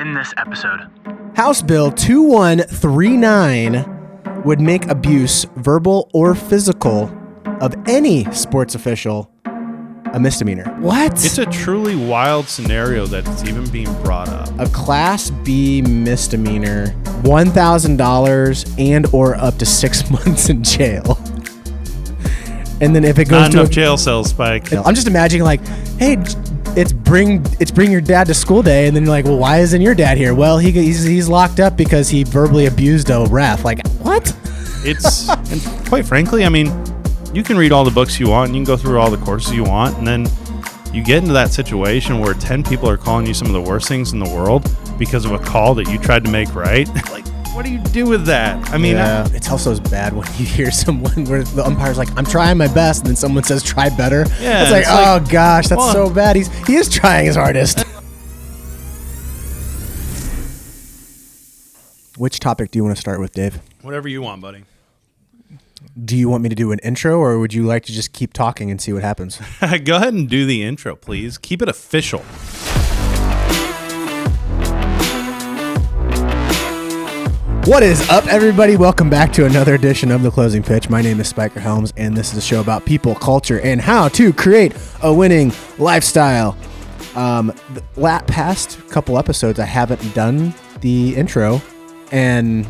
in this episode. House Bill 2139 would make abuse, verbal or physical, of any sports official a misdemeanor. What? It's a truly wild scenario that's even being brought up. A Class B misdemeanor, $1,000 and or up to 6 months in jail. And then if it goes Not to enough jail cells, Spike. I'm just imagining like, hey, it's bring your dad to school day, and then you're like, well, why isn't your dad here? Well, he's locked up because he verbally abused a ref. Like, what? And quite frankly, I mean, you can read all the books you want and you can go through all the courses you want, and then you get into that situation where 10 people are calling you some of the worst things in the world because of a call that you tried to make right. Like, what do you do with that? I mean, yeah, it's also bad when you hear someone where the umpire's like, I'm trying my best, and then someone says, try better. Yeah, it's like, oh gosh, that's so bad. He is trying his hardest. Which topic do you want to start with, Dave? whatever you want, buddy. Do you want me to do an intro, or would you like to just keep talking and see what happens? Go ahead and do the intro, please. Keep it official. What is up, everybody? Welcome back to another edition of The Closing Pitch. My name is Spiker Helms, and this is a show about people, culture, and how to create a winning lifestyle. The past couple episodes, I haven't done the intro, and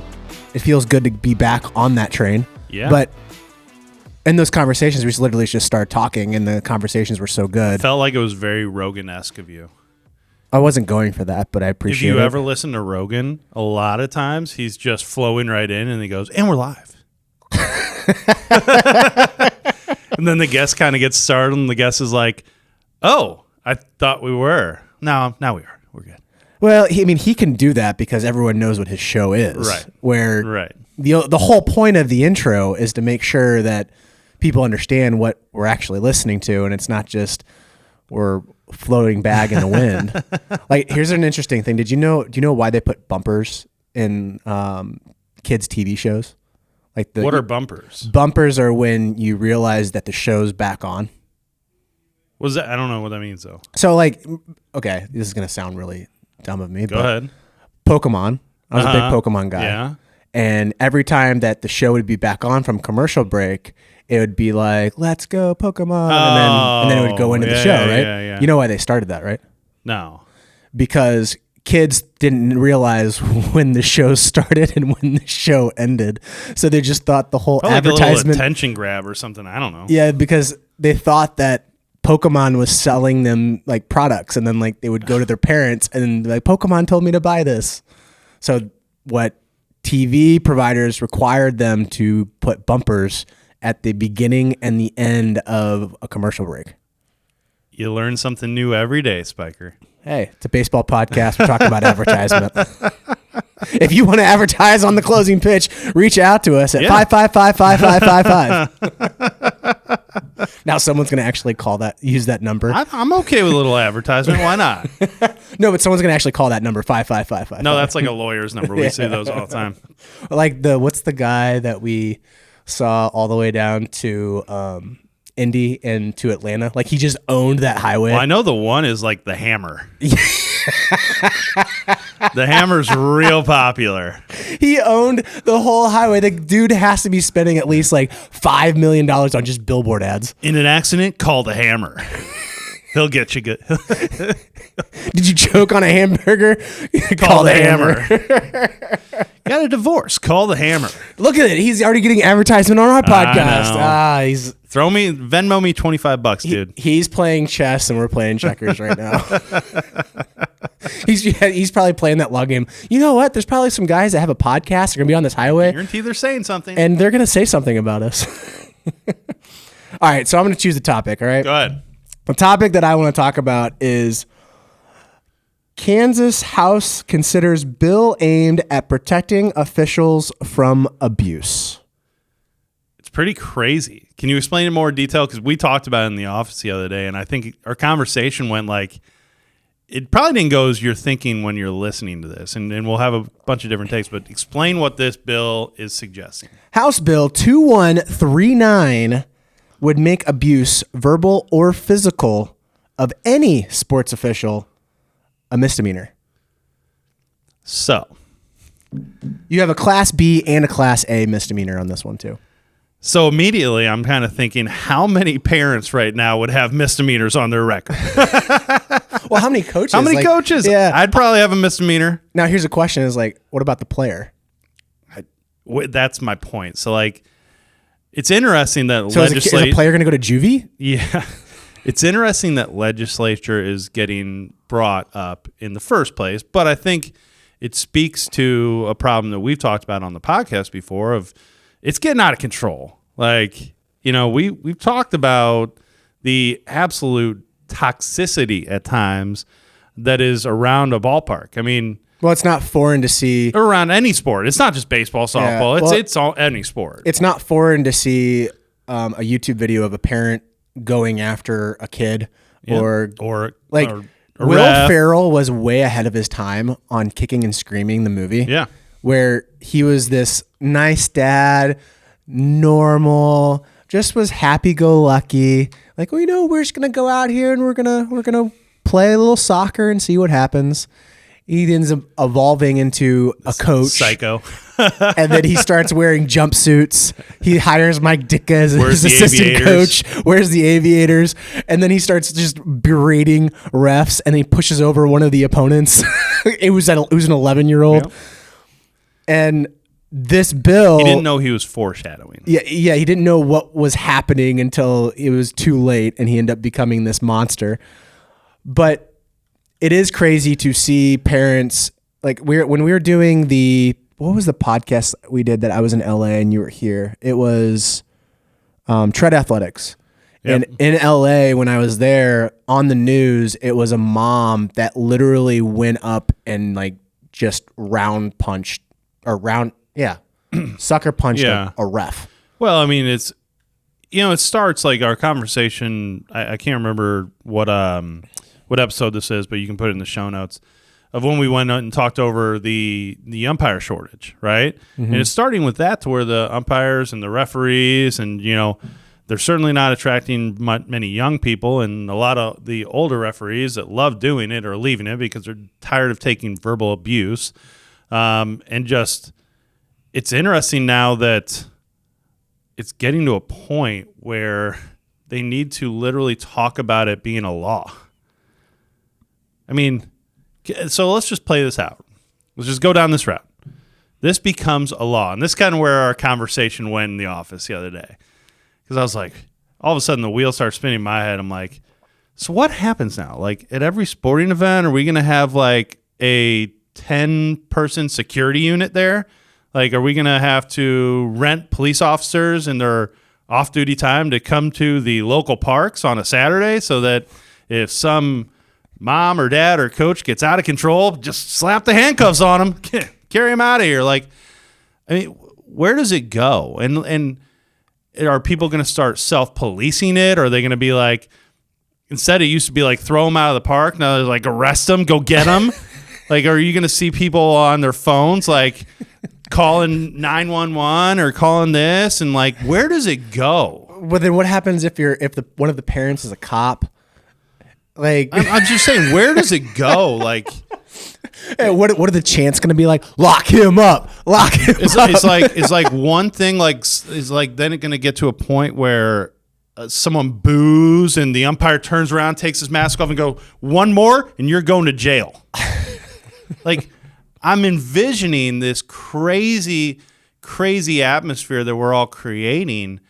it feels good to be back on that train. Yeah. But in those conversations, we just literally just started talking, and the conversations were so good. Felt like it was very Rogan-esque of you. I wasn't going for that, but I appreciate it. If you ever listen to Rogan, a lot of times he's just flowing right in, and he goes, and we're live. And then the guest kind of gets started, and the guest is like, oh, I thought we were. No, now we are. We're good. Well, he can do that because everyone knows what his show is. Right. Where the whole point of the intro is to make sure that people understand what we're actually listening to, and it's not just we're floating bag in the wind. Like, here's an interesting thing. Do you know why they put bumpers in kids' TV shows? Like, what are bumpers? Bumpers are when you realize that the show's back on. Was that? I don't know what that means though. So, like, okay, this is gonna sound really dumb of me. Go ahead. Pokemon. I was a big Pokemon guy. Yeah. And every time that the show would be back on from commercial break, it would be like, let's go Pokemon. And then it would go into the show, right? Yeah. You know why they started that, right? No. Because kids didn't realize when the show started and when the show ended. So they just thought the whole advertisement. Like a little attention grab or something. I don't know. Yeah, because they thought that Pokemon was selling them like products, and then like they would go to their parents and like, Pokemon told me to buy this. So what TV providers required them to put bumpers at the beginning and the end of a commercial break. You learn something new every day, Spiker. Hey, it's a baseball podcast. We're talking about advertisement. If you want to advertise on The Closing Pitch, reach out to us at 555-5555. Now someone's going to actually use that number. I'm okay with a little advertisement. Why not? No, but someone's going to actually call that number 55555. No, that's like a lawyer's number. We say those all the time. Like what's the guy that we saw all the way down to Indy and to Atlanta? Like, he just owned that highway. Well, I know the one is like the Hammer. The Hammer's real popular. He owned the whole highway. The dude has to be spending at least like $5 million on just billboard ads. In an accident, call the Hammer. He'll get you good. Did you choke on a hamburger? Call the Hammer. Got a divorce? Call the Hammer. Look at it. He's already getting advertisement on our podcast. He's Venmo me $25, dude. He's playing chess and we're playing checkers right now. He's probably playing that log game. You know what? There's probably some guys that have a podcast. They're gonna be on this highway. Guarantee they're saying something, and they're gonna say something about us. All right, so I'm gonna choose the topic. All right, go ahead. The topic that I want to talk about is Kansas House considers bill aimed at protecting officials from abuse. It's pretty crazy. Can you explain in more detail? Because we talked about it in the office the other day, and I think our conversation went like, it probably didn't go as you're thinking when you're listening to this, and we'll have a bunch of different takes, but explain what this bill is suggesting. House Bill 2139 would make abuse, verbal or physical, of any sports official a misdemeanor. So You have a Class B and a Class A misdemeanor on this one, too. So immediately I'm kind of thinking, how many parents right now would have misdemeanors on their record? Well, how many coaches? How many coaches? Yeah. I'd probably have a misdemeanor. Now, here's a question is like, what about the player? That's my point. So, like, it's interesting that So is a player going to go to juvie? Yeah. It's interesting that legislature is getting brought up in the first place, but I think it speaks to a problem that we've talked about on the podcast before of it's getting out of control. Like, we've talked about the absolute toxicity at times that is around a ballpark. I mean, well, it's not foreign to see around any sport. It's not just baseball, softball. Yeah, It's all any sport. It's not foreign to see a YouTube video of a parent going after a kid or like Will ref. Ferrell was way ahead of his time on Kicking and Screaming, the movie. Yeah. Where he was this nice dad, normal, just was happy-go-lucky. Like, well, we're just gonna go out here and we're gonna play a little soccer and see what happens. He ends up evolving into a coach, psycho, and then he starts wearing jumpsuits. He hires Mike Ditka as his assistant aviators? coach. Wears the aviators, and then he starts just berating refs, and he pushes over one of the opponents. It was an 11-year-old. Yep. And this bill... He didn't know he was foreshadowing. Yeah, he didn't know what was happening until it was too late, and he ended up becoming this monster. But it is crazy to see parents... Like, when we were doing what was the podcast we did that I was in LA and you were here? It was Tread Athletics. Yep. And in LA, when I was there, on the news, it was a mom that literally went up and, like, just sucker punched a ref. Well, I mean, it's it starts like our conversation. I can't remember what episode this is, but you can put it in the show notes of when we went and talked over the umpire shortage, right? Mm-hmm. And it's starting with that to where the umpires and the referees and they're certainly not attracting many young people, and a lot of the older referees that love doing it are leaving it because they're tired of taking verbal abuse. And just, it's interesting now that it's getting to a point where they need to literally talk about it being a law. I mean, so let's just play this out. Let's just go down this route. This becomes a law. And this is kind of where our conversation went in the office the other day. Because I was like, all of a sudden the wheels start spinning in my head. I'm like, so what happens now? Like, at every sporting event, are we going to have like a 10-person security unit there? Like, are we going to have to rent police officers in their off-duty time to come to the local parks on a Saturday so that if some mom or dad or coach gets out of control, just slap the handcuffs on them, carry them out of here? Like, I mean, where does it go? And are people going to start self-policing it? Or are they going to be like, instead it used to be like throw them out of the park, now they're like arrest them, go get them? Like, are you going to see people on their phones like calling 911 or calling this? And like, where does it go? Well, then what happens if one of the parents is a cop? Like, I'm just saying, where does it go? Like, hey, what are the chants going to be like? Lock him up. Lock him up. It's like one thing is like then it's going to get to a point where someone boos and the umpire turns around, takes his mask off and go, one more and you're going to jail. Like, I'm envisioning this crazy, crazy atmosphere that we're all creating.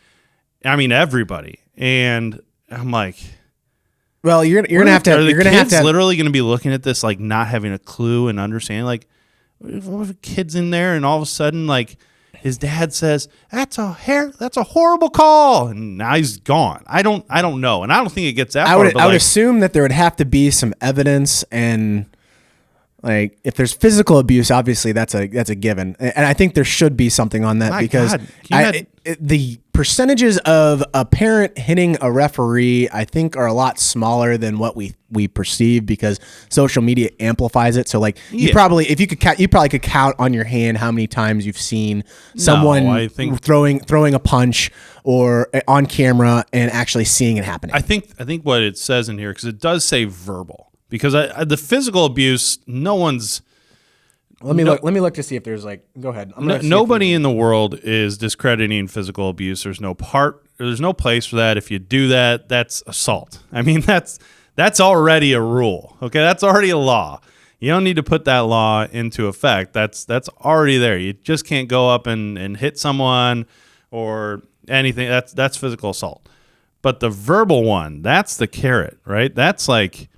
I mean, everybody. And I'm like, well, you're gonna have to. You're gonna have to. Literally going to be looking at this like not having a clue and understanding. Like, what if a kid's in there and all of a sudden, like, his dad says that's a horrible call, and now he's gone. I don't know, and I don't think it gets that far. I would assume that there would have to be some evidence, and like if there's physical abuse, obviously that's a given, and I think there should be something on that because the percentages of a parent hitting a referee, I think, are a lot smaller than what we perceive because social media amplifies it. So like you probably could count on your hand how many times you've seen someone throwing a punch or on camera and actually seeing it happening. I think what it says in here, because it does say verbal, because the physical abuse, no one's Let me look to see if there's like. Go ahead. Nobody in the world is discrediting physical abuse. There's no place for that. If you do that, that's assault. I mean, that's already a rule. Okay, that's already a law. You don't need to put that law into effect. That's already there. You just can't go up and hit someone or anything. That's physical assault. But the verbal one, that's the carrot, right? That's like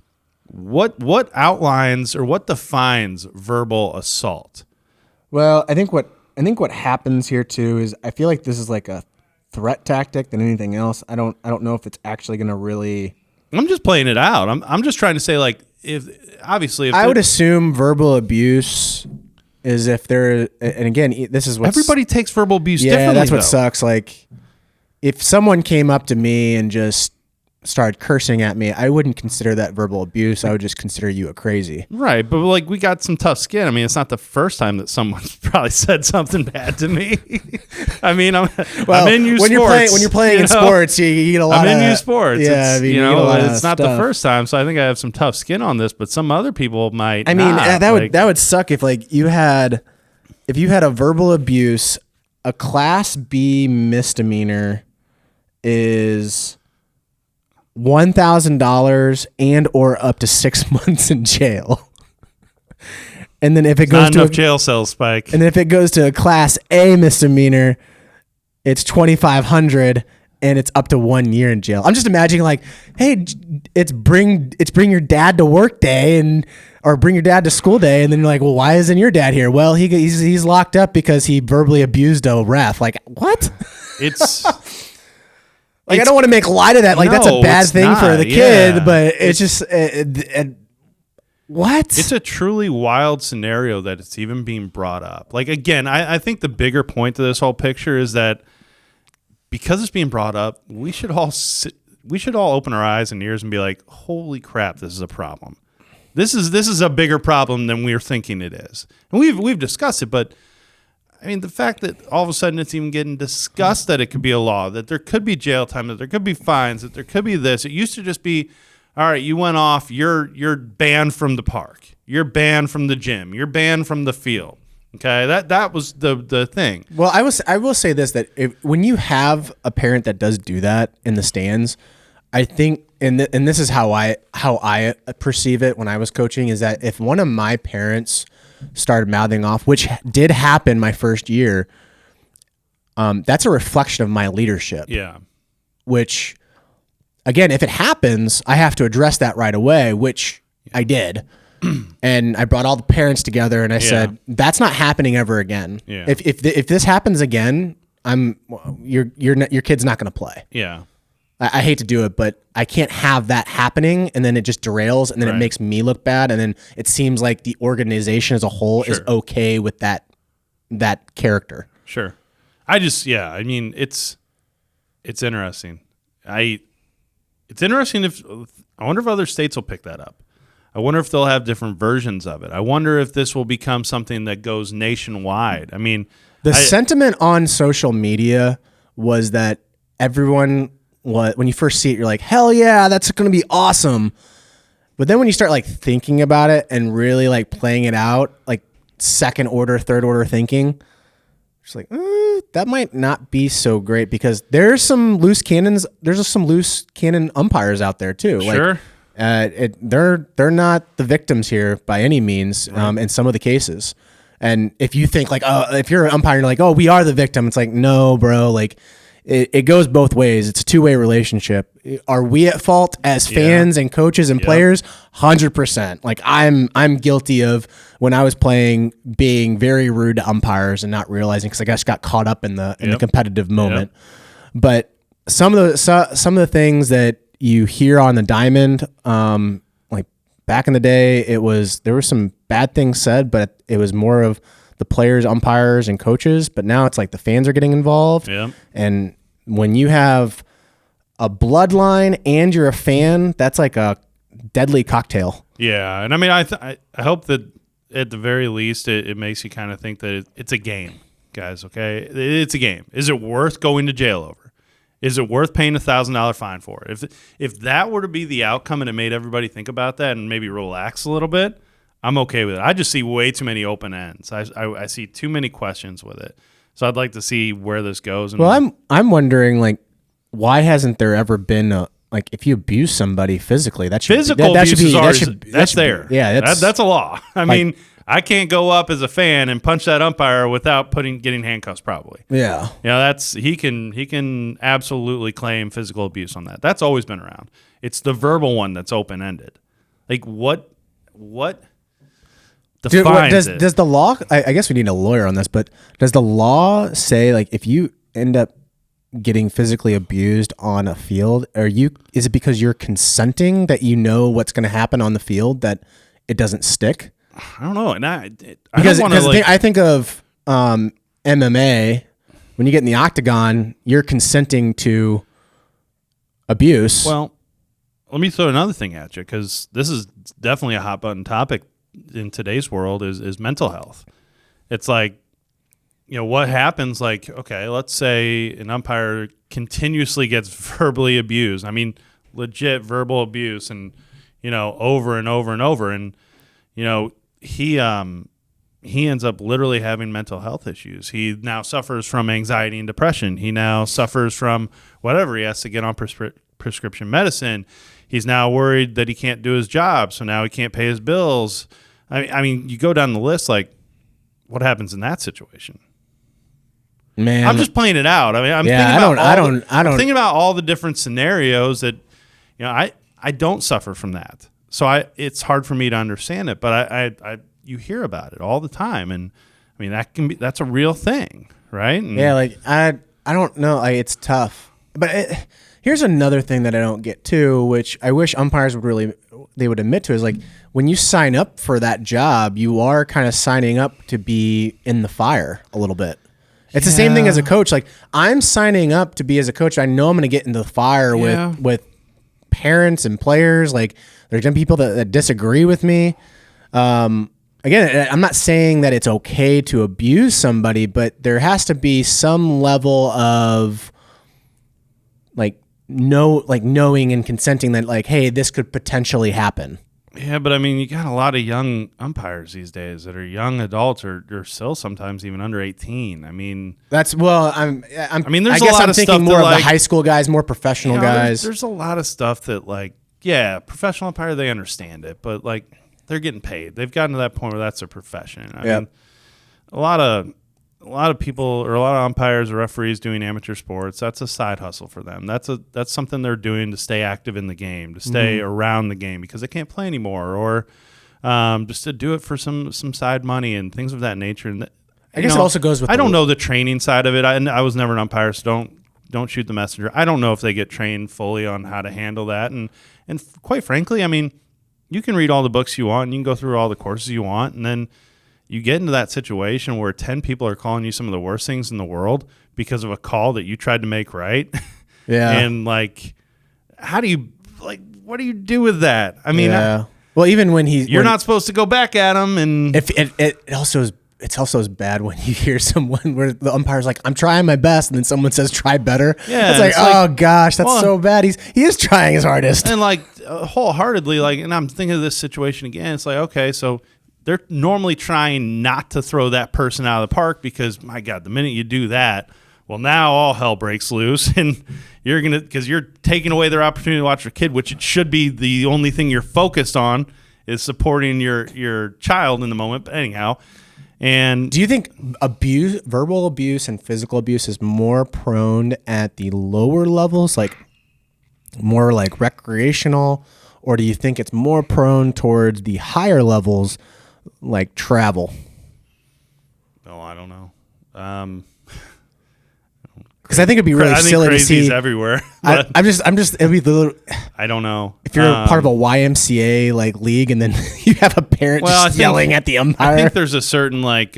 what outlines or what defines verbal assault? Well, I think what happens here too is I feel like this is like a threat tactic than anything else. I don't know if it's actually going to really. I'm just playing it out. I'm just trying to say, like, if I would assume verbal abuse is if there, and again, this is what everybody takes verbal abuse differently. That's what though. sucks. Like, if someone came up to me and just started cursing at me, I wouldn't consider that verbal abuse. I would just consider you a crazy. Right, but like we got some tough skin. I mean, it's not the first time that someone's probably said something bad to me. I mean, I'm in youth sports. When you're playing in sports, you get a lot. I'm in youth sports. Yeah, it's not the first time, so I think I have some tough skin on this. But some other people might. I mean, that would suck if like you had a verbal abuse. A Class B misdemeanor is $1,000 and or up to 6 months in jail. And then if it goes to jail cells, Spike. And then if it goes to a Class A misdemeanor, it's $2,500 and it's up to 1 year in jail. I'm just imagining like, hey, it's bring your dad to work day or bring your dad to school day, and then you're like, well, why isn't your dad here? Well, he's locked up because he verbally abused a ref. Like, what? It's like, I don't want to make light of that. Like, that's a bad thing for the kid, but it's just what? It's a truly wild scenario that it's even being brought up. Like, again, I think the bigger point to this whole picture is that because it's being brought up, we should all open our eyes and ears and be like, holy crap, this is a problem. This is a bigger problem than we're thinking it is. And we've discussed it, but I mean, the fact that all of a sudden it's even getting discussed that it could be a law, that there could be jail time, that there could be fines, that there could be this. It used to just be, all right, you went off, you're banned from the park, you're banned from the gym, you're banned from the field. Okay, that was the thing. Well, I will say this, that when you have a parent that does do that in the stands, I think, and this is how I perceive it when I was coaching, is that if one of my parents started mouthing off, which did happen my first year, that's a reflection of my leadership. Yeah. Which, again, if it happens, I have to address that right away, which I did. And I brought all the parents together and I said, that's not happening ever again. Yeah. If this happens again, your kid's not going to play. Yeah. I hate to do it, but I can't have that happening, and then it just derails, and then it makes me look bad, and then it seems like the organization as a whole is okay with that character. Sure. I mean, it's interesting. It's interesting I wonder if other states will pick that up. I wonder if they'll have different versions of it. I wonder if this will become something that goes nationwide. I mean, the sentiment on social media was that everyone, when you first see it, you're like, hell yeah, that's going to be awesome. But then when you start like thinking about it and really like playing it out, like second order, third order thinking, it's like, that might not be so great, because there's some loose cannons. There's some loose cannon umpires out there too. Sure. They're not the victims here by any means, in some of the cases. And if you think like, if you're an umpire, you're like, oh, we are the victim. It's like, no, bro, like, it goes both ways. It's a two-way relationship. Are we at fault as fans and coaches and players? 100%. Like, I'm guilty of, when I was playing, being very rude to umpires and not realizing, because I just got caught up in the competitive moment. But some of the things that you hear on the diamond, like back in the day, there were some bad things said, but it was more of the players, umpires, and coaches. But now it's like the fans are getting involved. Yeah. And when you have a bloodline and you're a fan, that's like a deadly cocktail. Yeah. And I mean, I hope that at the very least it makes you kind of think that it's a game, guys, okay? It's a game. Is it worth going to jail over? Is it worth paying $1,000 fine for it? If that were to be the outcome and it made everybody think about that and maybe relax a little bit, I'm okay with it. I just see way too many open ends. I see too many questions with it. So I'd like to see where this goes. And Well, I'm wondering, like, why hasn't there ever been a, like, if you abuse somebody physically, that should physical that abuse should be is that ours. should, That's should be- there. Yeah, That's a law. I mean, I can't go up as a fan and punch that umpire without getting handcuffs. Probably. yeah. That's he can absolutely claim physical abuse on that. That's always been around. It's the verbal one that's open ended. Like what defines it? Does the law? I guess we need a lawyer on this, but does the law say, like, if you end up getting physically abused on a field, is it because you're consenting that you know what's going to happen on the field, that it doesn't stick? I don't know, and I Because don't want to I think of MMA. When you get in the octagon, you're consenting to abuse. Well, let me throw another thing at you, because this is definitely a hot button topic in today's world is mental health. It's like, what happens, like, okay, let's say an umpire continuously gets verbally abused. I mean, legit verbal abuse, and, over and over and over. And, he ends up literally having mental health issues. He now suffers from anxiety and depression. He now suffers from whatever. He has to get on prescription medicine. He's now worried that he can't do his job, so now he can't pay his bills. I mean, you go down the list, like, what happens in that situation? Man, I'm just playing it out. I mean, I'm thinking about all the different scenarios that, I don't suffer from that. So it's hard for me to understand it, but you hear about it all the time, and I mean that's a real thing, right? And yeah, like I don't know, like, it's tough. But here's another thing that I don't get too, which I wish umpires would admit to, is like, when you sign up for that job, you are kind of signing up to be in the fire a little bit. It's the same thing as a coach. Like, I'm signing up to be as a coach. I know I'm going to get into the fire with parents and players. Like, there's going to be people that disagree with me. Again, I'm not saying that it's okay to abuse somebody, but there has to be some level of knowing and consenting that, like, hey, this could potentially happen. Yeah, but I mean, you got a lot of young umpires these days that are young adults, or still sometimes even under 18. I mean, there's I guess a lot I'm of thinking more of the high school guys, more professional guys. There's a lot of stuff that, like, yeah, professional umpire, they understand it, but, like, they're getting paid. They've gotten to that point where that's their profession. I mean, a lot of people, or a lot of umpires or referees doing amateur sports, that's a side hustle for them. That's something they're doing to stay active in the game, to stay around the game because they can't play anymore, or just to do it for some side money and things of that nature. And I guess it also goes with. I don't know the training side of it. I was never an umpire, so don't shoot the messenger. I don't know if they get trained fully on how to handle that. And quite frankly, I mean, you can read all the books you want, and you can go through all the courses you want, and then you get into that situation where 10 people are calling you some of the worst things in the world because of a call that you tried to make right. Yeah. And, like, what do you do with that? I mean, well, even when you're not supposed to go back at him. And if it also is. It's also as bad when you hear someone where the umpire's like, I'm trying my best, and then someone says, try better. Yeah, it's like, oh gosh, that's so bad. He is trying his hardest. And, like, wholeheartedly, like, and I'm thinking of this situation again. It's like, okay, so they're normally trying not to throw that person out of the park because, my God, the minute you do that, well, now all hell breaks loose, and because you're taking away their opportunity to watch your kid, which it should be the only thing you're focused on is supporting your child in the moment. But anyhow. And do you think verbal abuse and physical abuse is more prone at the lower levels, like more like recreational, or do you think it's more prone towards the higher levels, like travel? Oh, I don't know. Because I think it'd be really silly to see everywhere. I'm just it'd be little. I don't know if you're part of a YMCA like league, and then you have a parent yelling at the umpire. I think there's a certain, like,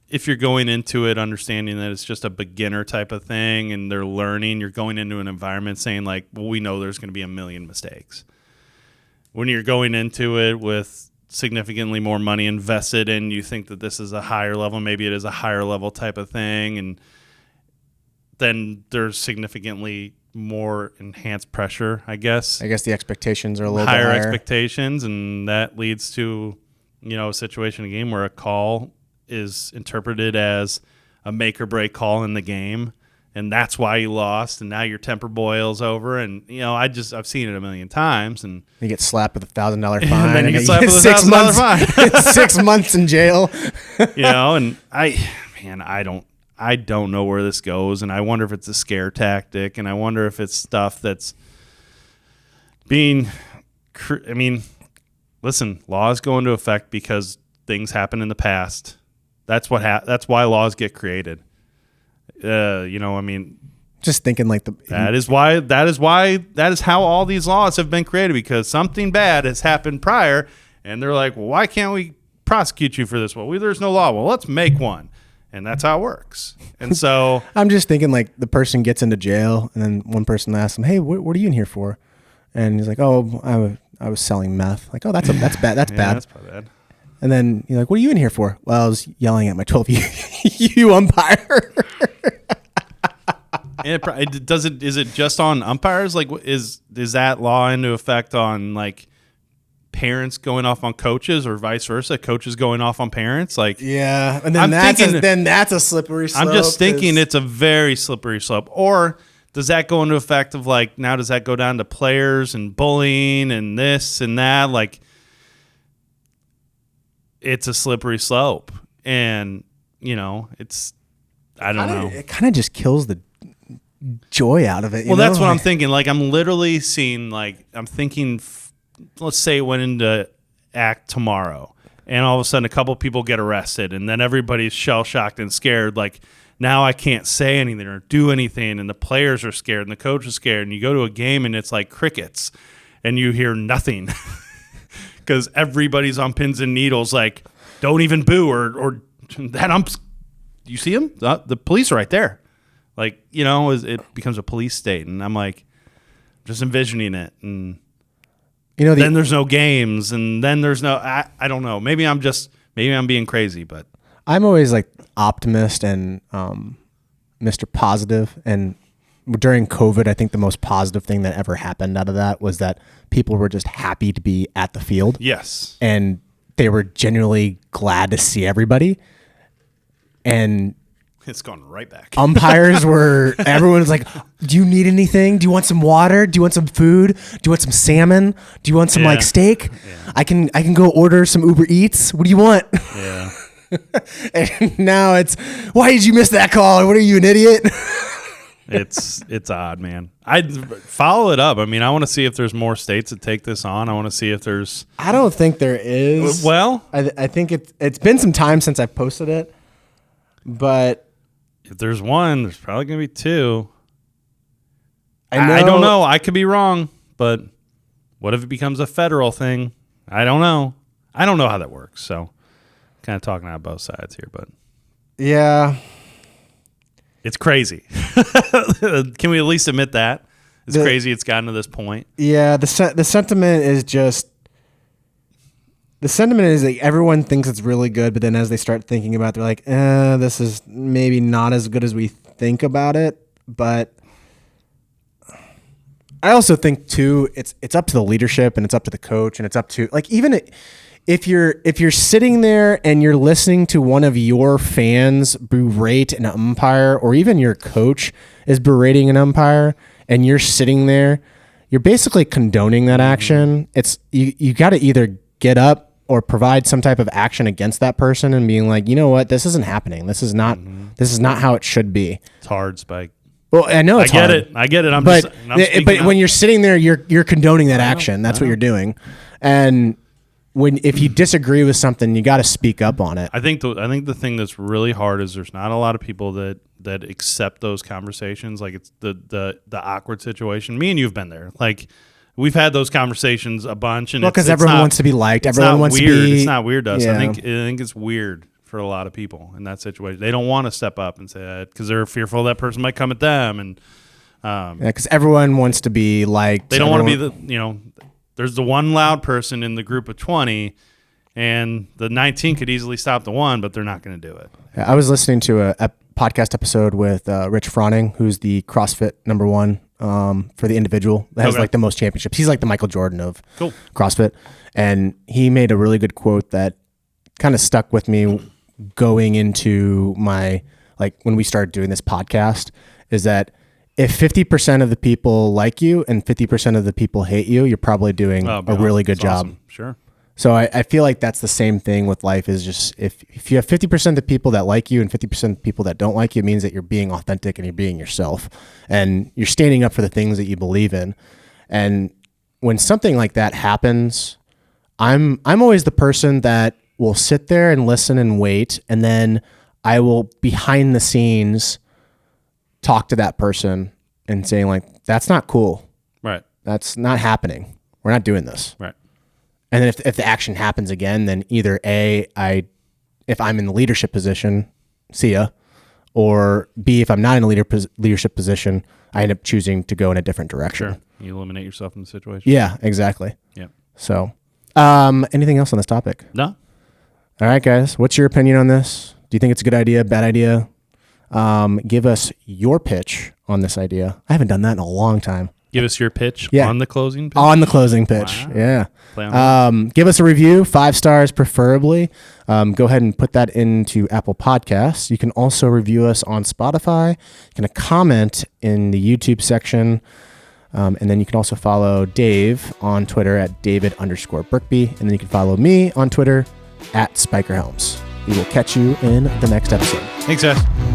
if you're going into it understanding that it's just a beginner type of thing, and they're learning, you're going into an environment saying, like, well, we know there's going to be a million mistakes. When you're going into it with significantly more money invested and you think that this is a higher level, maybe it is a higher level type of thing, and then there's significantly more enhanced pressure, I guess. I guess the expectations are a little higher bit higher expectations, and that leads to, a situation in a game where a call is interpreted as a make or break call in the game, and that's why you lost, and now your temper boils over, and I've seen it a million times, and you get slapped with $1,000 fine, and then you get slapped with $6 $1,000 fine, 6 months in jail. And I don't know where this goes, and I wonder if it's a scare tactic, and I wonder if it's stuff that's being. Listen, laws go into effect because things happen in the past. That's what. That's why laws get created. Just thinking like that is how all these laws have been created, because something bad has happened prior, and they're like, well, why can't we prosecute you for this? Well, there's no law. Well, let's make one. And that's how it works. And so I'm just thinking like the person gets into jail, and then one person asks him, hey, what are you in here for? And he's like, oh, I was selling meth. Like, oh, that's bad. That's yeah, bad. That's probably bad. And then you're like, what are you in here for? Well, I was yelling at my 12U umpire. Is it just on umpires? Like, is that law into effect on like parents going off on coaches, or vice versa, coaches going off on parents? Like, yeah, and then that's a slippery slope. I'm just thinking it's a very slippery slope. Or does that go into effect of like, now does that go down to players and bullying and this and that? Like, it's a slippery slope, and it's, I don't know. It kind of just kills the joy out of it. Well, that's what I'm thinking. Like, I'm literally seeing, like, I'm thinking, let's say it went into act tomorrow, and all of a sudden a couple people get arrested, and then everybody's shell-shocked and scared. Like, now I can't say anything or do anything, and the players are scared, and the coach is scared, and you go to a game, and it's like crickets, and you hear nothing because everybody's on pins and needles, like, don't even boo, or that you see him? The police are right there. Like, it becomes a police state, and I'm like, just envisioning it, and then there's no games, and then there's no, I don't know. Maybe I'm being crazy, but I'm always like optimist and Mr. Positive. And during COVID, I think the most positive thing that ever happened out of that was that people were just happy to be at the field. Yes. And they were genuinely glad to see everybody. And it's gone right back. Umpires everyone was like, do you need anything? Do you want some water? Do you want some food? Do you want some salmon? Do you want some like steak? Yeah. I can go order some Uber Eats. What do you want? Yeah. And now it's, why did you miss that call? What are you, an idiot? It's odd, man. I'd follow it up. I mean, I want to see if there's more states that take this on. I want to see if there's. I don't think there is. Well, I think it's been some time since I posted it, but if there's one, there's probably going to be two. I don't know. I could be wrong, but what if it becomes a federal thing? I don't know. I don't know how that works. So, kind of talking out both sides here, but yeah, it's crazy. Can we at least admit that it's crazy? It's gotten to this point. Yeah, the sentiment is just. The sentiment is like everyone thinks it's really good, but then as they start thinking about it, they're like, this is maybe not as good as we think about it. But I also think too, it's up to the leadership, and it's up to the coach, and it's up to like, even if you're sitting there and you're listening to one of your fans berate an umpire, or even your coach is berating an umpire, and you're sitting there, you're basically condoning that action. It's you got to either get up or provide some type of action against that person and being like, you know what, this isn't happening. This is not how it should be. It's hard, Spike. Well, I know it's hard. I get it. But when you're sitting there, you're condoning that action. That's what you're doing. And if you disagree with something, you got to speak up on it. I think the thing that's really hard is there's not a lot of people that accept those conversations. Like, it's the awkward situation. Me and you've been there. Like, we've had those conversations a bunch, and because everyone wants to be liked. Everyone wants to be. It's not weird to us. Yeah. I think it's weird for a lot of people in that situation. They don't want to step up and say that because they're fearful that person might come at them, and because everyone wants to be liked. They don't want to be there's the one loud person in the group of 20, and the 19 could easily stop the one, but they're not going to do it. I was listening to a podcast episode with Rich Froning, who's the CrossFit #1 for the individual that has like the most championships. He's like the Michael Jordan of CrossFit. And he made a really good quote that kind of stuck with me going into my, like when we started doing this podcast, is that if 50% of the people like you and 50% of the people hate you, you're probably doing a really good job. Awesome. Sure. So I feel like that's the same thing with life, is just if you have 50% of the people that like you and 50% of the people that don't like you, it means that you're being authentic and you're being yourself and you're standing up for the things that you believe in. And when something like that happens, I'm always the person that will sit there and listen and wait, and then I will behind the scenes talk to that person and saying like, that's not cool. Right. That's not happening. We're not doing this. Right. And then if the action happens again, then either A, if I'm in the leadership position, see ya, or B, if I'm not in a leadership position, I end up choosing to go in a different direction. Sure. You eliminate yourself from the situation. Yeah, exactly. Yeah. So, anything else on this topic? No. All right, guys. What's your opinion on this? Do you think it's a good idea, bad idea? Give us your pitch on this idea. I haven't done that in a long time. Give us your pitch on the closing pitch? On the closing pitch, wow. Yeah. Give us a review, 5 stars preferably. Go ahead and put that into Apple Podcasts. You can also review us on Spotify. You can comment in the YouTube section. And then you can also follow Dave on Twitter at David_Brookby. And then you can follow me on Twitter at Spiker Helms. We will catch you in the next episode. Thanks, guys.